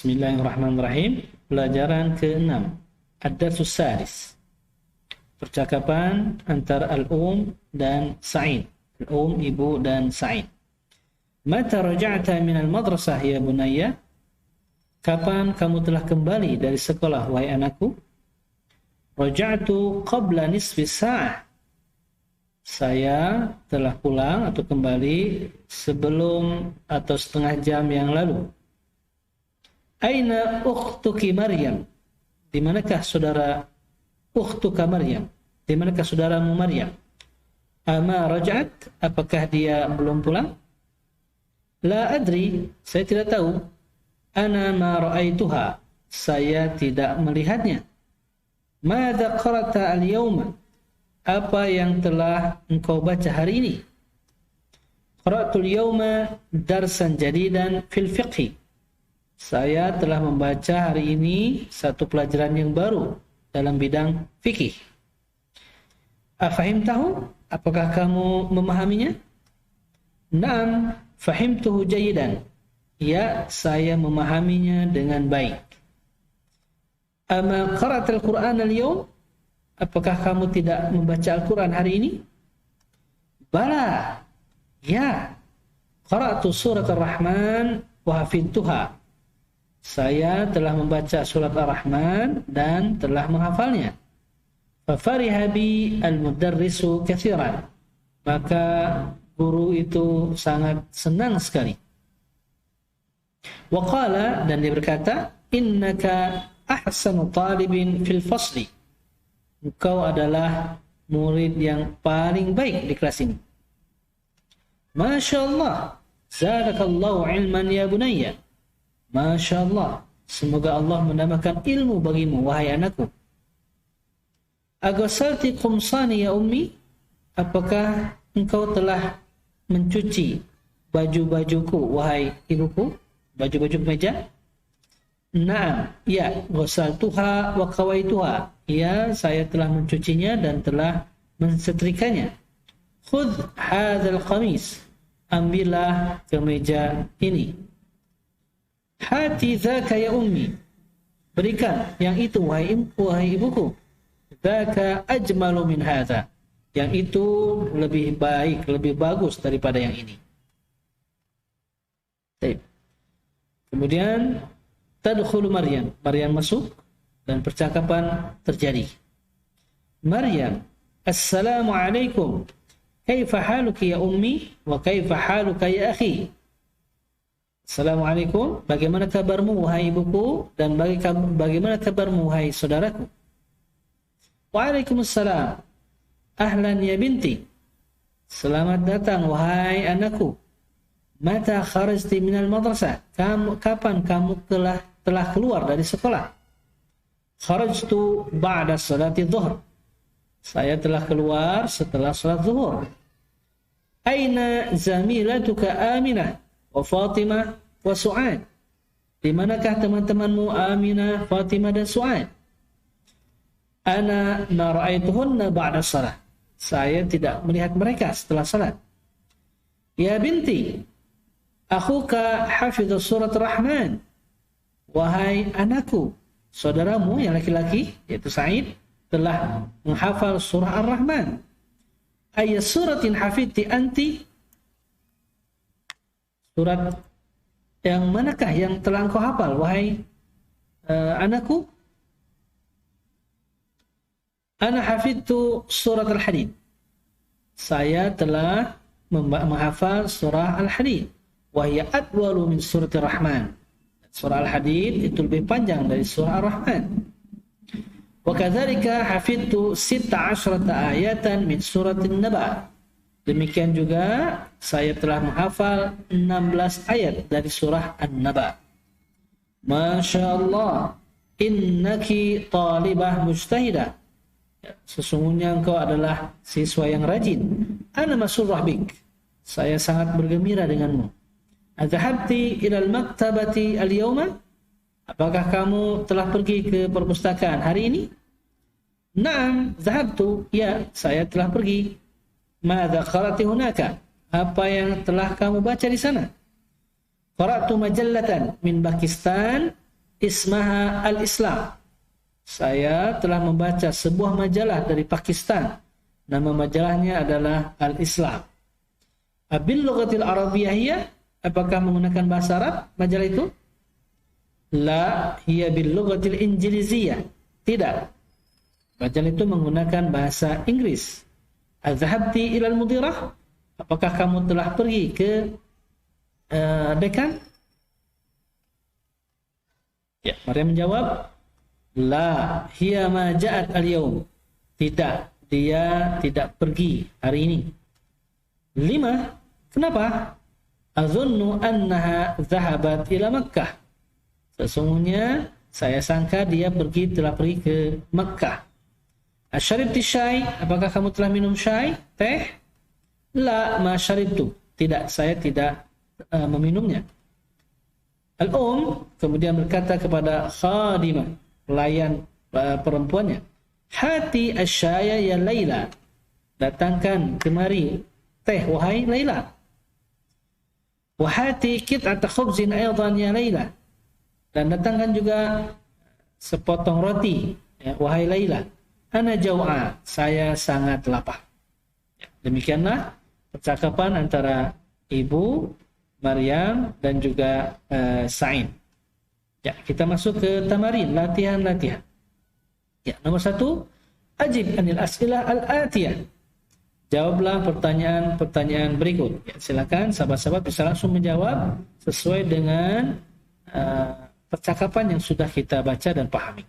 Bismillahirrahmanirrahim. Pelajaran ke-6. Ad-darsus sadis. Percakapan antara Al-Um dan Sa'id. Al-Um, ibu dan Sa'id. Mata raja'ta minal madrasah ya bunayya? Kapan kamu telah kembali dari sekolah, wahai anakku? Raja'tu qabla nisfi sa'ah. Saya telah pulang atau kembali sebelum atau setengah jam yang lalu. Aina ukhtuki Maryam? Di manakah saudara ukhtuka Maryam? Di manakah saudaramu Maryam? Ama raja'at? Apakah dia belum pulang? La adri, saya tidak tahu. Ana ma ra'aituha, saya tidak melihatnya. Madza qara'ta al-yawma? Apa yang telah engkau baca hari ini? Qara'tul yawma darsan jadidan fil fiqhi. Saya telah membaca hari ini satu pelajaran yang baru dalam bidang fikih. Afahimtahu? Apakah kamu memahaminya? Naam, fahimtuhu jayidan. Ya, saya memahaminya dengan baik. Ama qara'tal Qur'an al-yawm? Apakah kamu tidak membaca Al-Quran hari ini? Bala. Ya. Qara'tu surat Ar-Rahman wa hafidtuha. Saya telah membaca surat Ar-Rahman dan telah menghafalnya. Fafariha bi al-mudarrisu katsiran. Maka guru itu sangat senang sekali. Wa qala, dan dia berkata, innaka ahsanu talibin fil fasli. Engkau adalah murid yang paling baik di kelas ini. Masya Allah. Zadakallahu ilman ya bunayya. Masya Allah. Semoga Allah menambahkan ilmu bagimu, wahai anakku. Agasalti qumsani ya ummi? Apakah engkau telah mencuci baju-bajuku, wahai ibuku? Baju-baju kemeja? Naam, ya, ghasaltuha wa qawaituha. Ya, saya telah mencucinya dan telah mensetrikanya. Khudh hadzal qamis. Ambillah kemeja ini. Hati dzaka ya ummi. Berikan yang itu, wahai ibuku. Dzaka ajmalu min hadza. Yang itu lebih baik, lebih bagus daripada yang ini. Baik. Kemudian tadkhulu Maryam. Maryam masuk dan percakapan terjadi. Maryam, assalamualaikum. Kaifa haluki ya ummi wa kaifa haluka ya akhi? Assalamualaikum. Bagaimana kabarmu wahai ibuku dan bagaimana kabarmu wahai saudaraku? Waalaikumsalam. Ahlan ya binti. Selamat datang wahai anakku. Mata kharajti minal madrasah? Kapan kamu telah keluar dari sekolah? Kharajtu ba'da salati dhuhr. Saya telah keluar setelah salat zuhur. Aina zamilatuka Aminah wa Fatimah wa Su'ad? Di manakah teman-temanmu Aminah, Fatimah dan Su'ad? Ana ma ra'aituhunna ba'da salat. Saya tidak melihat mereka setelah salat. Ya binti, akhuka hafidhu surat Rahman. Wahai anakku, saudaramu yang laki-laki, yaitu Sa'id, telah menghafal surah Ar-Rahman. Ayat suratin hafidti anti? Surat yang manakah yang telah engkau hafal, wahai anakku? Ana hafidtu surat Al-Hadid. Saya telah menghafal surah Al-Hadid. Wahya atwalu min surat Ar-Rahman. Surah Al-Hadid itu lebih panjang dari surah Ar-Rahman. Wa kadzalika hafidtu 16 ayatan min surat An-Naba. Demikian juga saya telah menghafal 16 ayat dari surah An-Naba. Masya Allah, innaki talibah mujtahidah. Sesungguhnya engkau adalah siswa yang rajin. Ana masurrah bik. Saya sangat bergembira denganmu. Adhabti ilal maktabati al-yawma? Apakah kamu telah pergi ke perpustakaan hari ini? Naam, zahabtu. Ya, saya telah pergi. Madza qara'ti hunaka? Apa yang telah kamu baca di sana? Qara'tu majallatan min Pakistan ismaha Al-Islam. Saya telah membaca sebuah majalah dari Pakistan. Nama majalahnya adalah Al-Islam. Bil lughatil arabiyyah hiya, apakah menggunakan bahasa Arab majalah itu? La hiya bil lughatil injiliziyah. Tidak. Majalah itu menggunakan bahasa Inggris. Adzahabti ila al-mudirah? Apakah kamu telah pergi ke dekan? Ya, Maryam menjawab, la hiya ma ja'at al-yawm. Tidak, dia tidak pergi hari ini. 5. Kenapa? Azunnu annaha dhahabat ila Makkah. Sesungguhnya saya sangka dia telah pergi ke Makkah. Asyaribti syai, apakah kamu telah minum syai, teh? La ma syaribtu. Tidak, saya tidak meminumnya. Kemudian berkata kepada khadimah, pelayan perempuannya, hati asyaya ya Laila, datangkan kemari teh wahai Laila. Wahati kit'ata khubzin aydan ya Laila, dan datangkan juga sepotong roti ya, wahai Laila. Ana jau'a, saya sangat lapar. Ya, demikianlah percakapan antara ibu Maryam dan juga Sa'id. Ya, kita masuk ke tamarin, latihan-latihan. Ya, nomor 1, ajib anil as'ilah al-atiyah. Jawablah pertanyaan-pertanyaan berikut. Ya, silakan sahabat-sahabat bisa langsung menjawab sesuai dengan percakapan yang sudah kita baca dan pahami.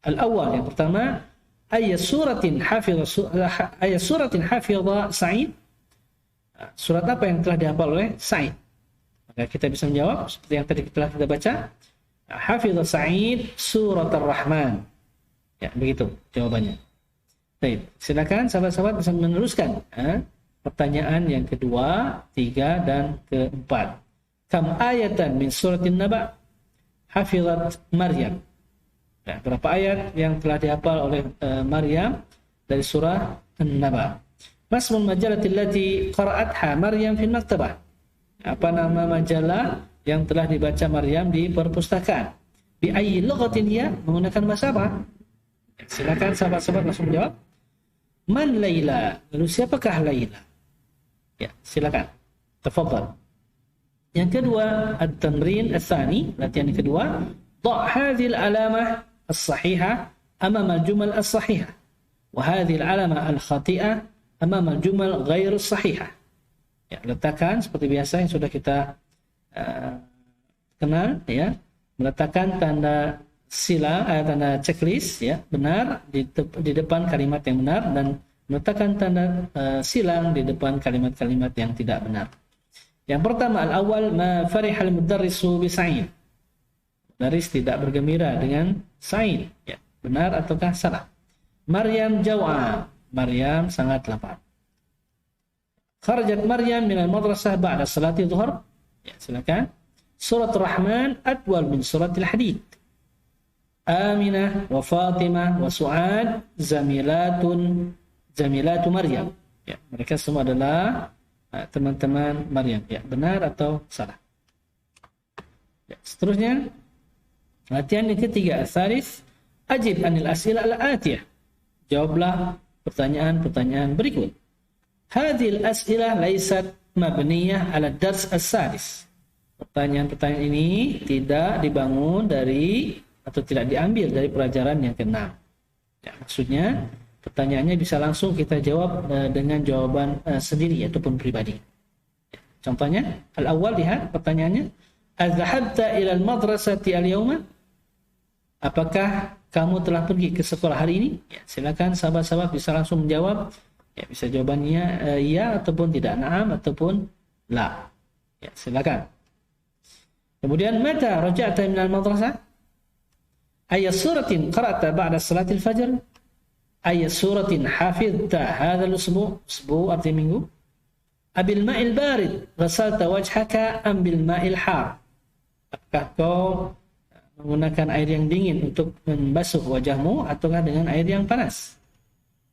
Al-awwal, yang pertama, ayat suratin hafidha Sa'id. Surat apa yang telah dihafal oleh Sa'id? Maka kita bisa menjawab seperti yang tadi telah kita baca. Hafidha Sa'id surat Ar-Rahman. Ya, begitu jawabannya. Baik, silakan sahabat-sahabat bisa meneruskan pertanyaan yang kedua, 3 dan keempat. Kam ayatan min suratin Naba hafizat Maryam. Ya, berapa ayat yang telah dihafal oleh Maryam dari surah An-Naba? Masmul majalati allati qara'atha Maryam fi maktabah. Apa nama majalah yang telah dibaca Maryam di perpustakaan? Bi ayyi lughatin hiya, menggunakan bahasa apa? Silakan sahabat-sahabat langsung menjawab. Man Laila? Lalu siapakah Laila? Ya, silakan. Tafadhal. Yang kedua, at-tamrin ats-tsani, latihan yang kedua, dha' hadhihi al-alamah as-sahihah amama al-jumal as-sahihah wa hadhihi al-alamah al-khati'ah amama al-jumal ghair as-sahihah. Ya, letakkan seperti biasa yang sudah kita kenal ya, meletakkan tanda silang, tanda checklist ya, benar di depan kalimat yang benar, dan meletakkan tanda silang di depan kalimat-kalimat yang tidak benar. Yang pertama, al-awwal ma farihal mudarrisu bi Sa'id. Mudarris tidak bergembira dengan Sa'id. Ya, benar ataukah salah? Maryam jaw'a. Maryam sangat lapar. Kharajat Maryam min al-madrasah ba'da salati dhuhr. Ya, silakan. Surat Ar-Rahman atwal min suratil Hadid. Aminah wa Fatimah wa Su'ad zamilatu Maryam. Ya, mereka semua adalah teman-teman Maryam. Ya, benar atau salah? Ya, seterusnya, latihan yang ketiga, as-salis, ajib anil as'ila al-atiyah. Jawablah pertanyaan-pertanyaan berikut. Hadhil as'ilah laysat mabniyah ala dars as-salis. Pertanyaan-pertanyaan ini tidak dibangun dari atau tidak diambil dari pelajaran yang ke-6. Ya, maksudnya pertanyaannya bisa langsung kita jawab dengan jawaban sendiri ataupun pribadi. Ya, contohnya, al-awwal, lihat pertanyaannya. Adzahabta ila al-madrasati al-yawma? Apakah kamu telah pergi ke sekolah hari ini? Ya, silakan sahabat-sahabat bisa langsung menjawab. Ya, bisa jawabannya ya ataupun tidak, na'am ataupun la. Ya, silakan. Kemudian, mata raja'ta min al-madrasah? Ayat suratin qara'ta ba'da salatil fajr? Ayat suratin hafidta hadzal usbu'? Usbu' arti minggu. Abil ma'il barid ghasalta wajhaka am bil ma'il har? Apakah kau menggunakan air yang dingin untuk membasuh wajahmu ataukah dengan air yang panas?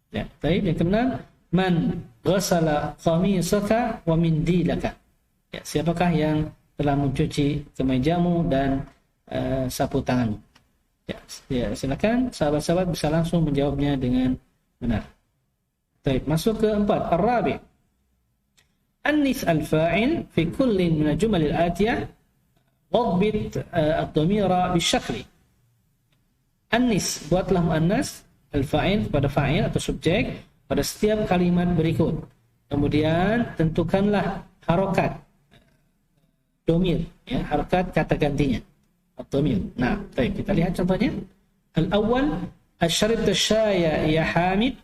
Ya, baik. Yang keenam, man ghasala qamisaka wa mindilaka? Ya, siapakah yang telah mencuci kemejamu dan sapu tanganmu. Ya, silakan sahabat-sahabat bisa langsung menjawabnya dengan benar. Baik, masuk ke 4. Ar-rabi'. Annis al-fa'il fi kullin min al-jumal al-atiyah wadbit ad-dhamira bisyakli. Annis, buatlah muannas al-fa'il pada fa'il atau subjek pada setiap kalimat berikut. Kemudian tentukanlah harokat domir, ya, harokat kata gantinya ad-dhamir. Nah, baik, kita lihat contohnya. Al-awwal, asyribta syaya ya Hamid.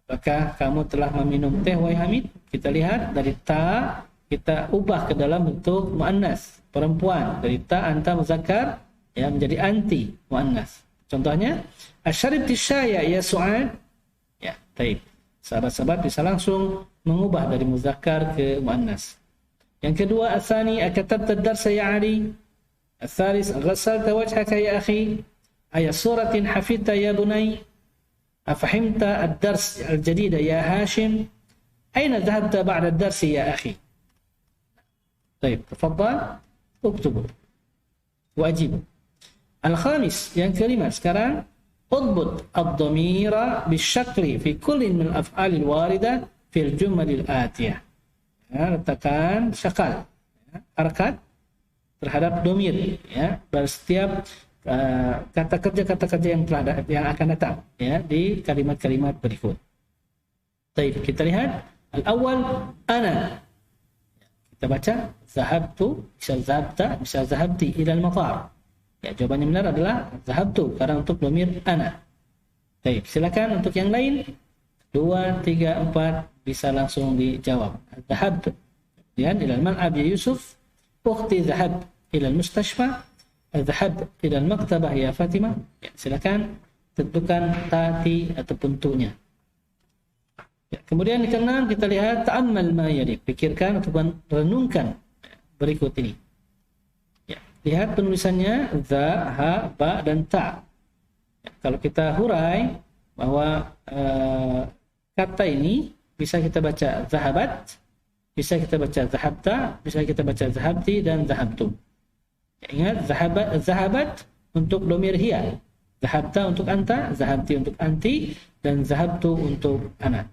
Apakah kamu telah meminum teh wahai Hamid? Kita lihat dari ta kita ubah ke dalam bentuk muannas, perempuan. Dari ta anta muzakkar ya menjadi anti muannas. Contohnya, asyribti syaya ya Su'ad. Ya, baik. Sahabat-sahabat bisa langsung mengubah dari muzakkar ke muannas. Yang kedua, asani akatabta ad-darsa ya Ali. Al-thalith, ghassalta wajhaka ya akhi. Ayat suratin hafidta ya bunay. أفهمت الدرس الجديد يا هاشم؟ أين ذهبت بعد الدرس يا أخي؟ طيب تفضل اكتبوا وأجيبوا. الخامس yang kelima sekarang اضبط الضمير بالشكل في كل من الأفعال الواردة في الجمل الآتية. Letakkan syakal harakat terhadap domir ya pada setiap kata kerja yang akan datang ya di kalimat-kalimat berikut. Baik, kita lihat al-awwal ana. Kita baca zahabtu, bisa zahabta, bisa zahabti ila al-matar. Ya, jawabannya benar adalah zahabtu karena untuk dhamir ana. Baik, silakan untuk yang lain 2, 3, 4 bisa langsung dijawab. Zahabtu. Kemudian ila al-mal'ab ya Yusuf, ukhti zahab ila al-mustashfa. Dhahab ila al-maktabah ya Fatimah. Ya, silakan tentukan tati ataupun tu-nya. Ya, kemudian yang keenam kita lihat ta'ammal ma yali, pikirkan ataupun renungkan berikut ini. Ya, lihat penulisannya za, ha, ba dan ta. Ya, kalau kita hurai bahwa kata ini bisa kita baca zahabat, bisa kita baca zahabta, bisa kita baca zahabti dan zahabtu. Ingat, zahabat untuk domir hiya, zahabta untuk anta, zahabti untuk anti, dan zahabtu untuk ana.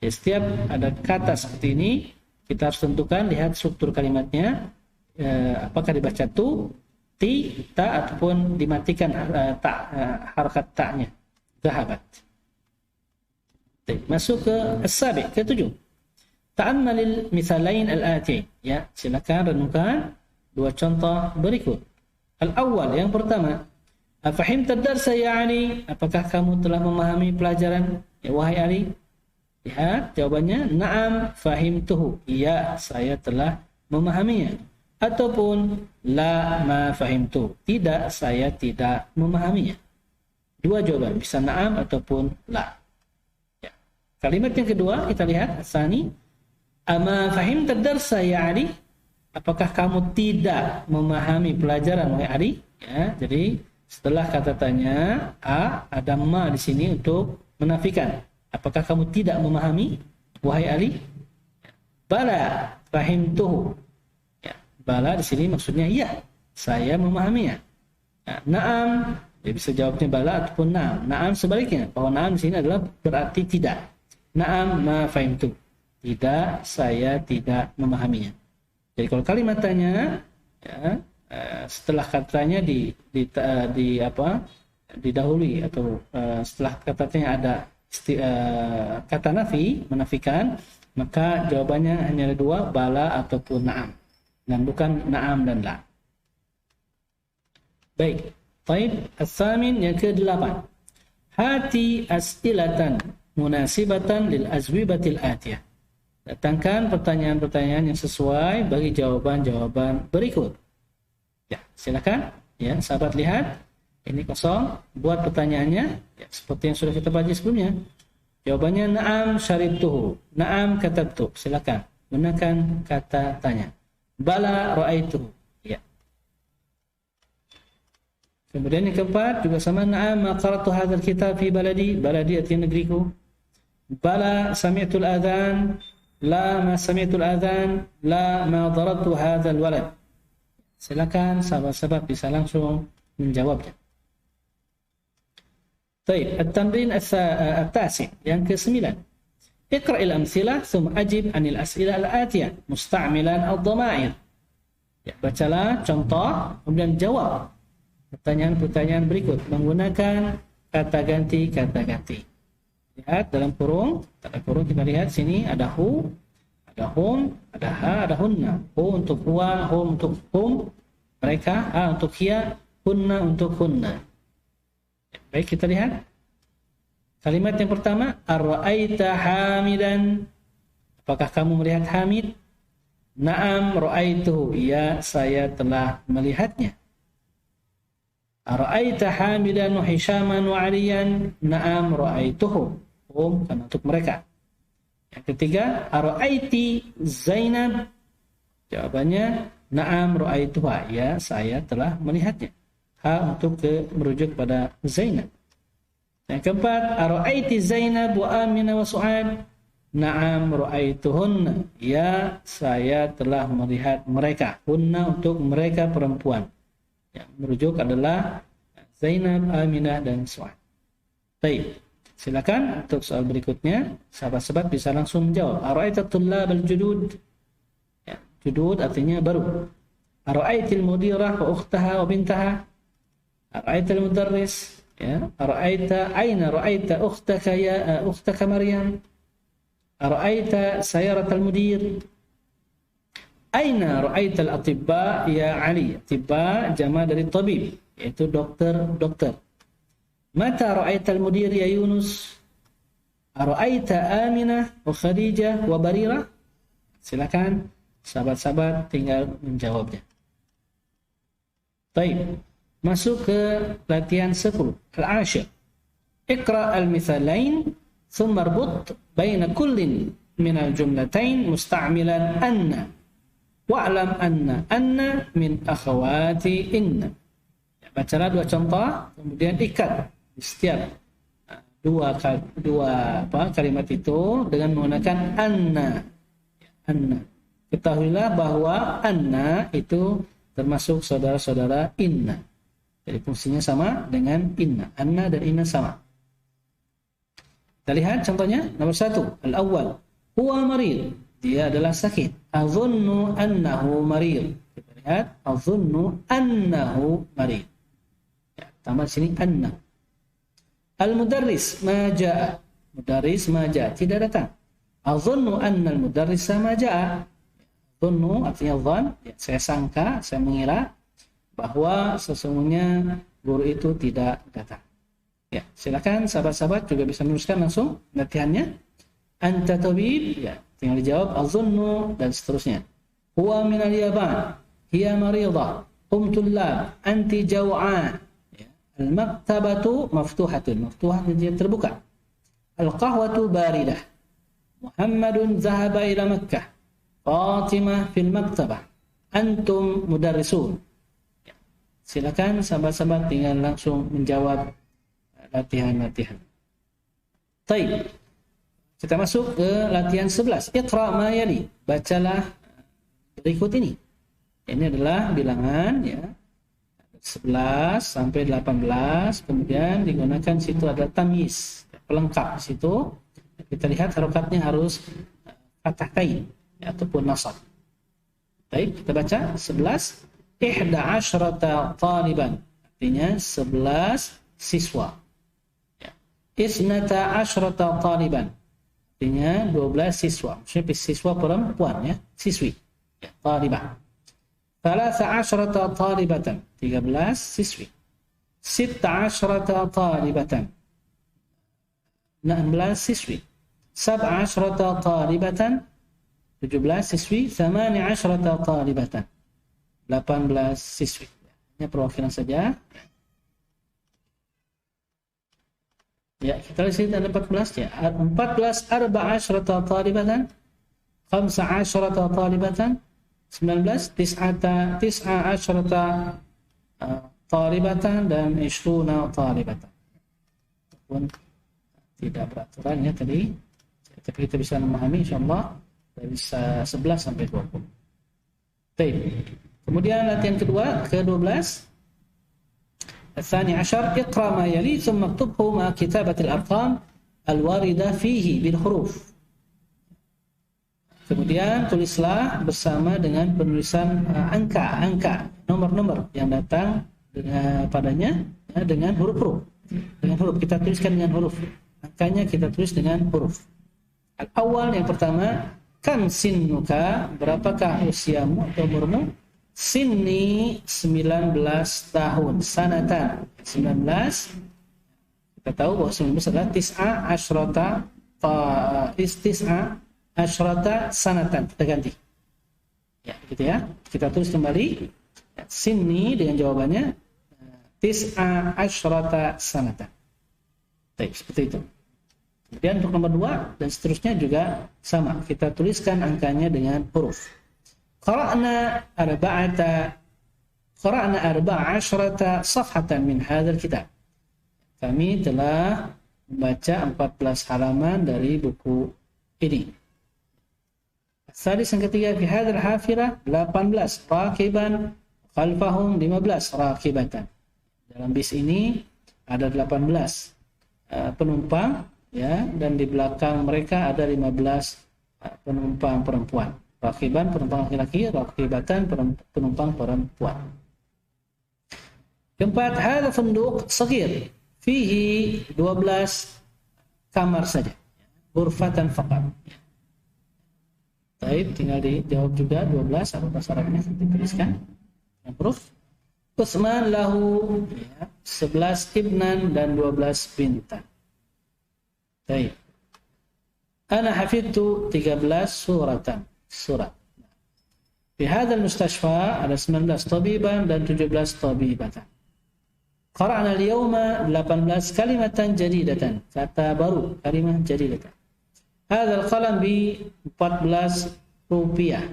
Ya, setiap ada kata seperti ini, kita harus tentukan, lihat struktur kalimatnya, apakah dibaca tu, ti, ta, ataupun dimatikan harakat ta-nya, zahabat. Masuk ke as-sabi, ke-7. Ta'ammalil mithalain al-ati. Ya, silakan renungkan dua contoh berikut. Al-awwal, yang pertama, afahimta ad-darsa ya Ali? Apakah kamu telah memahami pelajaran ya wahai Ali? Lihat jawabannya, na'am fahimtuhu. Iya, saya telah memahaminya. Ataupun la ma fahimtu. Tidak, saya tidak memahaminya. Dua jawaban, bisa na'am ataupun la. Ya. Kalimat yang kedua kita lihat, asani, ama fahimta ad-darsa ya Ali? Apakah kamu tidak memahami pelajaran wahai Ali? Ya, jadi setelah kata tanya a ada ma di sini untuk menafikan. Apakah kamu tidak memahami wahai Ali? Bala fahimtuhu. Ya, bala di sini maksudnya iya, saya memahaminya. Ya, na'am, dia bisa jawabnya bala ataupun na'am. Na'am sebaliknya, bahwa na'am di sini adalah berarti tidak. Na'am ma fahimtu. Tidak, saya tidak memahaminya. Jadi kalau kalimat tanya ya, setelah katanya didahului atau setelah katanya ada kata nafi menafikan, maka jawabannya hanya ada dua, bala ataupun na'am, dan bukan na'am dan la. Baik, taib as-samin yang ke-8. Hati as'ilatan munasibatan lil azwibatil atiyah. Datangkan pertanyaan-pertanyaan yang sesuai bagi jawaban-jawaban berikut. Ya, silakan. Ya, sahabat lihat. Ini kosong. Buat pertanyaannya ya, seperti yang sudah kita baca sebelumnya. Jawabannya na'am syaribtuhu. Na'am katabtu. Silakan. Gunakan kata tanya. Bala ra'aituhu. Ya. Kemudian yang keempat juga sama, na'am ma qara'tu hadzal kitab fi baladi. Baladi artinya negeriku. Bala sami'tul adzan. La ma sami'tul adzan, la ma darabtu hadzal walad. Silakan sahabat-sahabat bisa langsung menjawabnya. Baik, at-tamrin at-tasi', yang ke-9. Iqra'il amsilah thumma ajib 'anil as'ilah al-atiyah musta'milan ad-dhama'ir. Ya, bacalah contoh kemudian jawab pertanyaan-pertanyaan berikut menggunakan kata ganti. Lihat dalam kurung, kita lihat sini ada hu, ada hum, ada ha, ada hunna. Hu untuk huwa, hum untuk hum, mereka, ha untuk hiya, hunna untuk hunna. Baik, kita lihat kalimat yang pertama, ar-ra'aita hamidan. Apakah kamu melihat Hamid? Na'am ra'aituhu, ya saya telah melihatnya. Ar-ra'aita hamidan wa hishaman wa 'aliyan? Na'am ra'aituhu. Karena untuk mereka. Yang ketiga, ar-ra'aiti Zainab? Jawabannya, na'am ra'aituha, ya saya telah melihatnya. Ha untuk merujuk pada Zainab. Yang keempat, ar-ra'aiti Zainab wa Aminah wa Su'ad? Na'am ra'aituhunna, ya saya telah melihat mereka. Hunna untuk mereka perempuan. Yang merujuk adalah Zainab, Aminah dan Su'ad. Baik, silakan untuk soal berikutnya sahabat-sahabat bisa langsung menjawab. Ar-ra'aita tullab al-judud? Ya, judud artinya baru. Ar-ra'aitil mudirah wa ukhtaha wa bintaha? Ar-ra'aital mudarris? Ya, ar-ra'aita aina ra'aita ukhtaka ya ukhtaka Maryam? Ar-ra'aita sayaratal mudir? Aina ra'aital atibba ya Ali? Atibba jama' dari tabib, yaitu dokter. Mata ra'aital mudir ya Yunus? Ar-ra'aita Aminah wa Khadijah wa Barira? Silakan sahabat-sahabat tinggal menjawabnya. Baik. Masuk ke latihan 10. Al-ashir. Iqra' al-mithalain thumma arbut baina kullin min al-jumlatain musta'milan anna. Wa'lam anna min akhawati inna. Ya, bacalah dua contoh, kemudian ikat di setiap dua kalimat itu dengan menggunakan anna. Anna. Ketahuilah bahwa anna itu termasuk saudara-saudara inna. Jadi fungsinya sama dengan inna. Anna dan inna sama. Kita lihat contohnya. Nomor 1. Al-awwal. Huwa marid. Dia adalah sakit. Azunnu annahu marid. Kita lihat. Azunnu annahu marid. Ya, tambah sini anna. Al-mudarris ma ja'a. Mudarris ma ja'a. Tidak datang. Azunnu annal mudarrisa ma ja'a. Azunnu artinya dhan. Ya, saya sangka, saya mengira bahwa sesungguhnya guru itu tidak datang. Ya, silakan sahabat-sahabat juga bisa menuliskan langsung latihannya. Anta tabib, ya, tinggal dijawab azunnu dan seterusnya. Huwa min al-Yaban, hiya maridah, hum tullab, anti jaw'an. Ya. Al-maktabatu maftuhatun, maftuhat dia terbuka. Al-qahwatu baridah. Muhammadun zahaba ila Makkah. Fatimah fil maktabah. Antum mudarrisun. Silakan sahabat-sahabat tinggal langsung menjawab latihan-latihan. Baik. Kita masuk ke latihan 11. Iqra' ma yali. Bacalah berikut ini. Ini adalah bilangan ya. 11 sampai 18, kemudian digunakan situ ada tamyiz, pelengkap di situ. Kita lihat harokatnya harus fathah ataupun nasab. Baik, kita baca 11. 11 taliban, artinya 11 siswa. Ya. 12 taliban, artinya 12 siswa. Maksudnya siswa perempuan ya, siswi. Ya, talibah. 13 talibatan, 13 siswi. 16 talibatan, 16 siswi. 17 talibatan, 17 siswi. 18 talibatan, 18 siswi. Ini perwakilan saja. Ya, kita lihat sini ada 14 ya. 14 14 talibatan, 15 talibatan, 19 19 talibatan dan 20 talibatan. Pun tidak beraturan ya tadi. Tapi kita bisa memahami insyaallah dari 11 sampai 20. Baik. Kemudian latihan kedua, ke-12. الثاني عشر اقرأ ما يلي ثم اكتبه مع كتابة الأرقام الواردة فيه بالحروف. Kemudian tulislah bersama dengan penulisan angka-angka, nomor-nomor yang datang padanya dengan huruf-huruf. Dengan huruf kita tuliskan dengan huruf. Angkanya kita tulis dengan huruf. Al-awwal yang pertama, kam sinnuka, berapakah usiamu atau umurmu? Sinni 19 tahun, sanatan 19. Kita tahu bahwa 19 adalah tis'a asyrata sanatan. Kita ganti. Ya, gitu ya. Kita tulis kembali sinni dengan jawabannya tis'a asyrata sanatan. Baik, seperti itu. Kemudian untuk nomor 2 dan seterusnya juga sama. Kita tuliskan angkanya dengan huruf. Qara'na 14 safhatan min hadzal kitab. Kami telah membaca 14 halaman dari buku ini. Sadis yang ketiga, fi hadzal hafirah 18 rakiban khalfahum 15 rakibatan. Dalam bis ini ada 18 penumpang ya, dan di belakang mereka ada 15 penumpang perempuan. Rakiban penumpang laki-laki, rakibatan penumpang perempuan. Keempat, hadza funduq saghir fihi 12 kamar saja. Ghurfatan faqat. Baik, tinggal dijawab juga 12 apa bahasa Arabnya dituliskan. Yang huruf Utsman lahu 11 ibnan dan 12 bintan. Baik. Ana hafidtu 13 suratan. Surat. Di hadzal mustashfa ada 19 tabiban dan 17 tabibatan. Qara'na al-yawma 18 kalimatan jadidatan. Kata baru, kalimah jadidatan. Hadzal qalam bi 14 rupiah.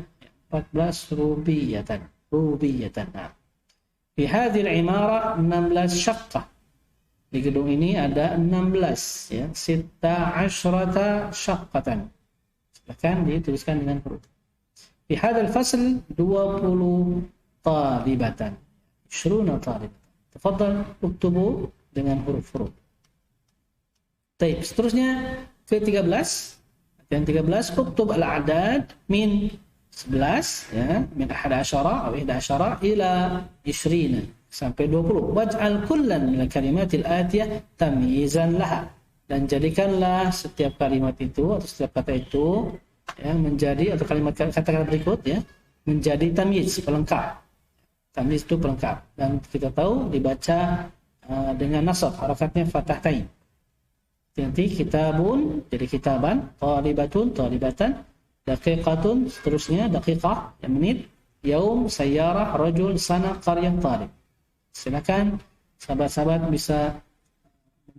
14 rubiyatan. Rubiyatan. Di hadzal imara 16 syaqqah. Di gedung ini ada 16 ya, 16 syaqqatan. Akan dituliskan dengan huruf. Di hadzal fasl 20 talibatan. 20 talibatan. Tafadhal uktubu dengan huruf-huruf. Baik, seterusnya ke-13. Yang 13 uktub al-a'dad min 11 ya, min 11 atau 11 ila 20 sampai 20. Waj'al kullan min al-kalimatil atiyah tamyizan laha. Dan jadikanlah setiap kalimat itu atau setiap kata itu ya, menjadi atau kata-kata berikut ya menjadi tamyiz, pelengkap. Tamyiz itu pelengkap dan kita tahu dibaca dengan nasab, harakatnya fathatain. Nanti kitabun jadi kitaban, talibatun talibatan, daqiqatun seterusnya daqiqah ya menit, yaum sayyarah rajul sana qaryah talib. Silakan sahabat-sahabat bisa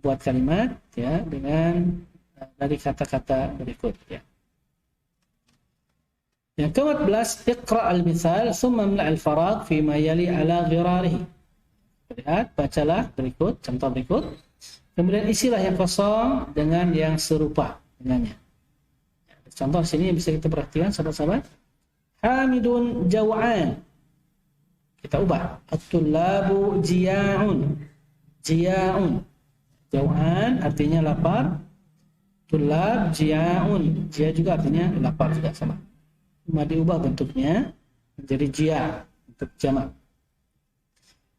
buat kalimat ya dengan dari kata-kata berikut ya. Yang ke-14, iqra' al-mithal thumma imla' al-faragh fi ma yali ala ghirarihi. Lihat, bacalah berikut, contoh berikut. Kemudian isilah yang kosong dengan yang serupa dengannya. Contoh sini yang bisa kita perhatikan sahabat-sahabat. Hamidun jaw'an. Kita ubah. At-tullabu jiya'un. Jiya'un. Jauhan artinya lapar. Tulab jia'un. Jia' juga artinya lapar juga sama. Cuma diubah bentuknya menjadi jia' untuk jamak.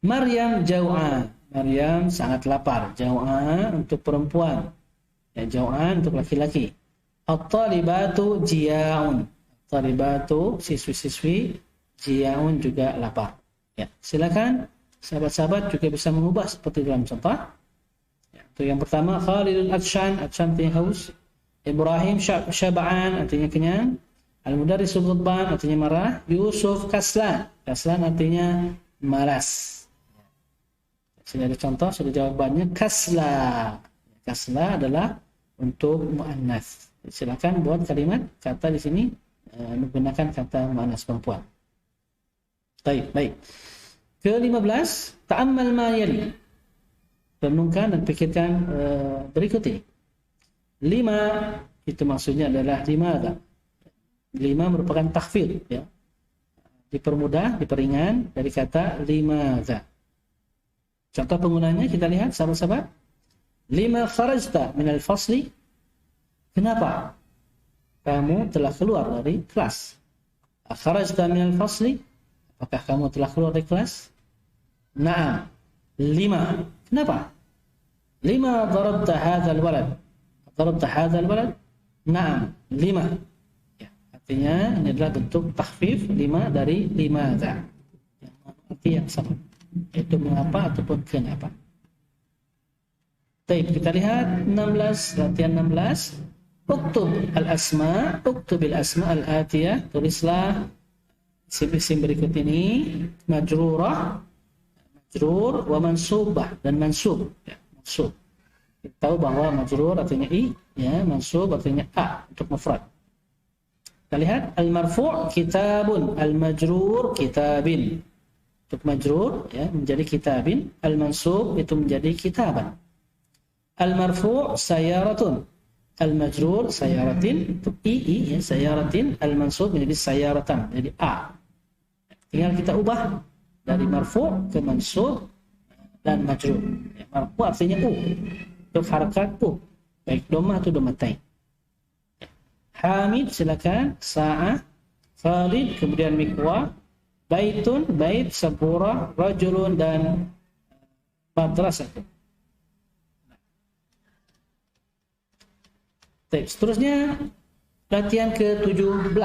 Maryam jau'an. Maryam sangat lapar. Jau'an untuk perempuan. Ya, jau'an untuk laki-laki. At-talibatu jia'un. At-talibatu siswi-siswi jia'un juga lapar. Ya, silakan sahabat-sahabat juga bisa mengubah seperti dalam contoh. Itu yang pertama, Khalidun atshan, atshan artinya haus. Ibrahim syab'an artinya kenyang. Al-Mudarris ghadban artinya marah. Yusuf kaslan, kaslan artinya malas. Sini ada contoh, sudah jawabannya kasla. Kasla adalah untuk muannas. Silakan buat kalimat kata di sini menggunakan kata muannas perempuan. Baik. Ke-15, ta'ammal ma yali. Renungkan dan pikirkan berikut ini. 5 itu maksudnya adalah 5 merupakan takhfid ya. dipermudah, diperingan dari kata limadza. Contoh penggunanya kita lihat sahabat-sahabat. Lima kharajta minal fasli. Kenapa kamu telah keluar dari kelas? Kharajta minal fasli. Apakah kamu telah keluar dari kelas? Na'am. Lima. Kenapa? Lima darabta hadzal walad. Darabta hadzal walad? Na'am. Lima. Ya, artinya ini adalah bentuk takhfif lima dari limadza. Yang arti yang sama. Itu mengapa ataupun kenapa. Baik, kita lihat 16, latihan 16. Uktub al-asma, uktubil asma al-atiyah. Tulislah isim-isim berikut ini. Majrurah, majrur, wa mansubah, dan mansub. Ya, mansub. Kita tahu bahwa majrur artinya i, ya, mansub artinya a untuk mufrad. Kita lihat al-marfu' kitabun, al-majrur kitabin. Untuk majrur ya menjadi kitabin, al-mansub itu menjadi kitaban. Al-marfu' sayaratun, al-majrur sayaratin, untuk i ya, sayaratin, al-mansub menjadi sayaratan, jadi a. Tinggal kita ubah dari marfu' ke mansub dan majrur. Ya, marfu' artinya u, untuk harakat u, baik dhammah atau dhammatain. Hamid silakan, Sa'ah, Khalid, kemudian Miqwa, Baitun, bait, Sabura, Rajulun, dan madrasah. Seterusnya latihan ke-17.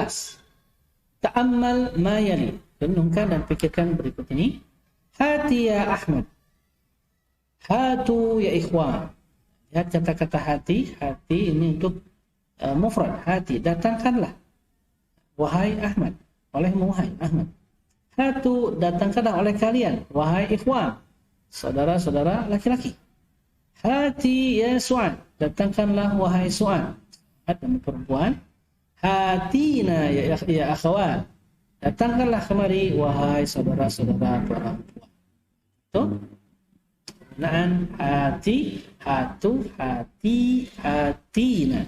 Ta'ammal ma yali. Renungkan dan pikirkan berikut ini. Hati ya Ahmad. Hatu ya ikhwan. Lihat kata-kata hati. Hati ini untuk mufrad. Hati, datangkanlah. Wahai Ahmad. Olehmu wahai Ahmad. Hatu, datangkanlah oleh kalian, wahai ikhwan, saudara-saudara laki-laki. Hati ya Su'ad, datangkanlah wahai Su'ad, dan perempuan. Hatina ya akhwat, datangkanlah kemari wahai saudara-saudara perempuan. Itu penggunaan hati, hatu, hati, hatina.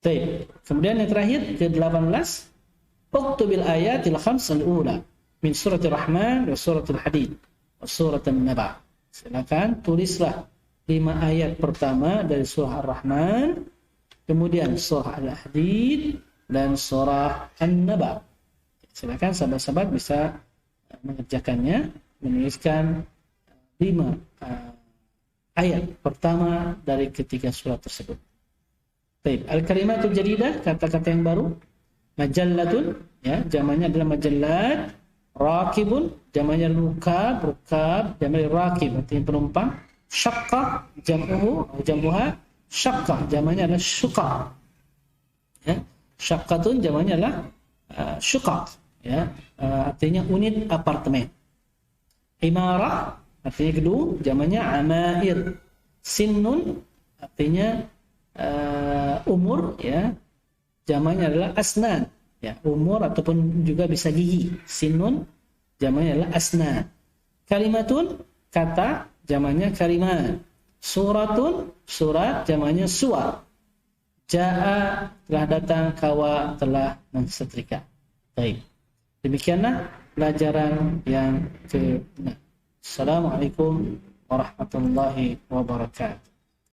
Baik. Kemudian yang terakhir ke-18. Uktubil ayatil khamsal ula min suratul Rahman wa suratul Hadid wa suratul Naba. Silakan tulislah 5 ayat pertama dari surah Ar-Rahman, kemudian surah Al-Hadid dan surah An-Naba. Silakan sahabat-sahabat bisa mengerjakannya, menuliskan 5 ayat pertama dari ketiga surat tersebut. Baik, al-kalimatul jadidah, kata-kata yang baru. Majallatun, ya, jamannya adalah majallat. Rakibun, jamannya rukab, rukab, jamannya rakib, artinya penumpang. Syaqqa, jam'uha, syaqqa, jamannya adalah syuqa. Ya, syaqqatun, jamannya adalah syuqa, ya, artinya unit apartemen. Imarah, artinya gedung, jamannya amair. Sinnun, artinya umur, ya, jamannya adalah asnan, ya, umur ataupun juga bisa gigi. Sinun jamannya adalah asnan. Kalimatun, kata, jamannya kalimat. Suratun, surat, jamannya suar. Ja'a, telah datang, kawa, telah mensetrika. Baik, demikianlah pelajaran yang ke-6. Assalamualaikum warahmatullahi wabarakatuh.